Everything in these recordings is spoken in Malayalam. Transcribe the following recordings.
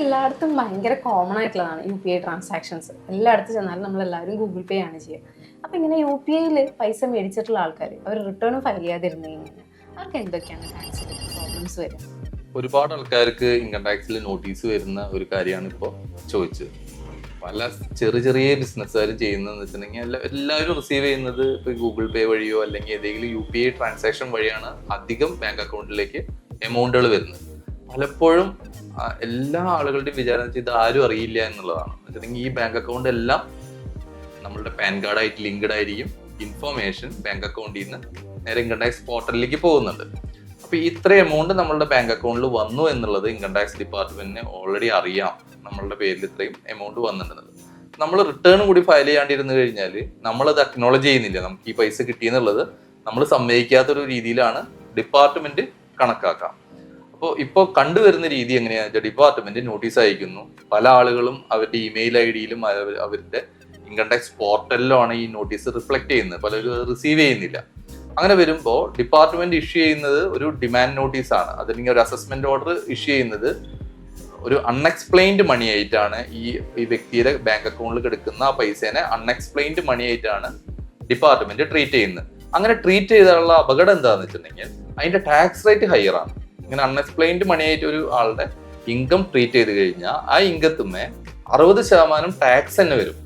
എല്ലായിടത്തും ഭയങ്കര കോമൺ ആയിട്ടുള്ളതാണ് UPI ട്രാൻസാക്ഷൻസ്. എല്ലായിടത്തും ചെന്നാലും നമ്മളെല്ലാവരും ഗൂഗിൾ പേ ആണ് ചെയ്യുക. അപ്പം ഇങ്ങനെ UPIയിൽ പൈസ മേടിച്ചിട്ടുള്ള ആൾക്കാർ അവർ റിട്ടേണും ഫയൽ ചെയ്യാതിരുന്നു കഴിഞ്ഞാൽ അവർക്ക് എന്തൊക്കെയാണ് ടാക്സിൽ പ്രോബ്ലംസ് വരിക? ഒരുപാട് ആൾക്കാർക്ക് ഇൻകം ടാക്സിൽ നോട്ടീസ് വരുന്ന ഒരു കാര്യമാണ് ഇപ്പോൾ ചോദിച്ചത്. പല ചെറിയ ബിസിനസ്സുകാർ ചെയ്യുന്നതെന്ന് വെച്ചിട്ടുണ്ടെങ്കിൽ എല്ലാവരും റിസീവ് ചെയ്യുന്നത് ഇപ്പോൾ ഗൂഗിൾ പേ വഴിയോ അല്ലെങ്കിൽ ഏതെങ്കിലും UPI ട്രാൻസാക്ഷൻ വഴിയാണ് അധികം ബാങ്ക് അക്കൗണ്ടിലേക്ക് എമൗണ്ടുകൾ വരുന്നത്. പലപ്പോഴും എല്ലാ ആളുകളുടെയും വിചാരം വെച്ചാൽ ഇത് ആരും അറിയില്ല എന്നുള്ളതാണ്. വെച്ചിട്ടുണ്ടെങ്കിൽ ഈ ബാങ്ക് അക്കൗണ്ട് എല്ലാം നമ്മളുടെ പാൻ കാർഡായിട്ട് ലിങ്ക്ഡ് ആയിരിക്കും. ഇൻഫോർമേഷൻ ബാങ്ക് അക്കൗണ്ടിൽ നിന്ന് നേരെ ഇൻകം ടാക്സ് പോർട്ടലിലേക്ക് പോകുന്നുണ്ട്. അപ്പോൾ ഇത്ര എമൗണ്ട് നമ്മളുടെ ബാങ്ക് അക്കൗണ്ടിൽ വന്നു എന്നുള്ളത് ഇൻകം ടാക്സ് ഡിപ്പാർട്ട്മെന്റിന് ഓൾറെഡി അറിയാം. നമ്മളുടെ പേരിൽ ഇത്രയും എമൗണ്ട് വന്നിട്ടുള്ളത്. നമ്മൾ റിട്ടേൺ കൂടി ഫയൽ ചെയ്യാണ്ടിരുന്നു കഴിഞ്ഞാൽ നമ്മളത് അക്നോളജ് ചെയ്യുന്നില്ല. നമുക്ക് ഈ പൈസ കിട്ടിയെന്നുള്ളത് നമ്മൾ സമ്മതിക്കാത്തൊരു രീതിയിലാണ് ഡിപ്പാർട്ട്മെന്റ് കണക്കാക്കാം. അപ്പോൾ ഇപ്പോൾ കണ്ടുവരുന്ന രീതി എങ്ങനെയാണെന്ന് വെച്ചാൽ ഡിപ്പാർട്ട്മെന്റ് നോട്ടീസ് അയക്കുന്നു. പല ആളുകളും അവരുടെ ഇമെയിൽ ID-യിലും അവരുടെ ഇൻകം ടാക്സ് പോർട്ടലിലുമാണ് ഈ നോട്ടീസ് റിഫ്ലക്ട് ചെയ്യുന്നത്. പലരും അത് റിസീവ് ചെയ്യുന്നില്ല. അങ്ങനെ വരുമ്പോൾ ഡിപ്പാർട്ട്മെന്റ് ഇഷ്യൂ ചെയ്യുന്നത് ഒരു ഡിമാൻഡ് നോട്ടീസാണ്. അതല്ലെങ്കിൽ ഒരു അസസ്മെന്റ് ഓർഡർ ഇഷ്യൂ ചെയ്യുന്നത് ഒരു അൺഎക്സ്പ്ലെയിൻഡ് മണി ആയിട്ടാണ്. ഈ വ്യക്തിയുടെ ബാങ്ക് അക്കൗണ്ടിൽ കിടക്കുന്ന ആ പൈസേനെ അൺഎക്സ്പ്ലെയിൻഡ് മണി ആയിട്ടാണ് ഡിപ്പാർട്ട്മെന്റ് ട്രീറ്റ് ചെയ്യുന്നത്. അങ്ങനെ ട്രീറ്റ് ചെയ്താലുള്ള അപകടം എന്താണെന്ന് വെച്ചിട്ടുണ്ടെങ്കിൽ അതിന്റെ ടാക്സ് റേറ്റ് ഹയർ ആണ്. ഇങ്ങനെ അൺഎക്സ്പ്ലെയിൻഡ് മണി ആയിട്ട് ഒരു ആളുടെ ഇൻകം ട്രീറ്റ് ചെയ്ത് കഴിഞ്ഞാൽ ആ ഇൻകത്തുമേ 60% ടാക്സ് തന്നെ വരും.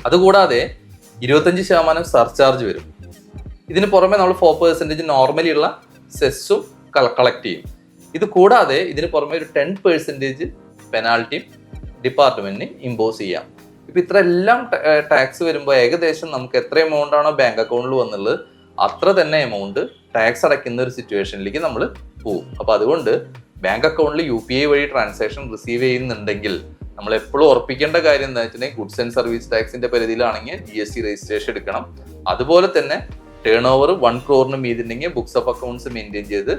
അതുകൂടാതെ 25% സർചാർജ് വരും. ഇതിന് പുറമെ നമ്മൾ 4% നോർമലി ഉള്ള സെസ്സും കളക്ട് ചെയ്യും. ഇത് കൂടാതെ ഇതിന് പുറമെ ഒരു 10% പെനാൽറ്റിയും ഡിപ്പാർട്ട്മെന്റിന് ഇമ്പോസ് ചെയ്യാം. ഇപ്പൊ ഇത്ര എല്ലാം ടാക്സ് വരുമ്പോൾ ഏകദേശം നമുക്ക് എത്ര എമൗണ്ട് ആണോ ബാങ്ക് അക്കൗണ്ടിൽ വന്നുള്ളത് അത്ര തന്നെ എമൗണ്ട് ടാക്സ് അടയ്ക്കുന്ന ഒരു സിറ്റുവേഷനിലേക്ക് നമ്മൾ പോകും. അപ്പൊ അതുകൊണ്ട് ബാങ്ക് അക്കൗണ്ടിൽ UPI വഴി ട്രാൻസാക്ഷൻ റിസീവ് ചെയ്യുന്നുണ്ടെങ്കിൽ നമ്മൾ എപ്പോഴും ഉറപ്പിക്കേണ്ട കാര്യം എന്താ വെച്ചിട്ടുണ്ടെങ്കിൽ ഗുഡ്സ് ആൻഡ് സർവീസ് ടാക്സിന്റെ പരിധിയിലാണെങ്കിൽ GST രജിസ്ട്രേഷൻ എടുക്കണം. അതുപോലെ തന്നെ ടേൺ ഓവർ 1 crore മീതുണ്ടെങ്കിൽ ബുക്സ് ഓഫ് അക്കൗണ്ട്സ് മെയിൻറ്റെയിൻ ചെയ്ത്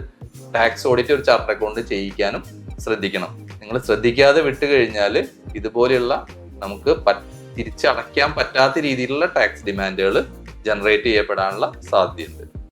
ടാക്സ് ഓഡിറ്റ് ഒരു ചാർട്ടർ അക്കൗണ്ട് ചെയ്യിക്കാനും ശ്രദ്ധിക്കണം. നിങ്ങൾ ശ്രദ്ധിക്കാതെ വിട്ടു കഴിഞ്ഞാൽ ഇതുപോലെയുള്ള നമുക്ക് തിരിച്ചടയ്ക്കാൻ പറ്റാത്ത രീതിയിലുള്ള ടാക്സ് ഡിമാൻഡുകൾ ജനറേറ്റ് ചെയ്യപ്പെടാനുള്ള സാധ്യതയുണ്ട്.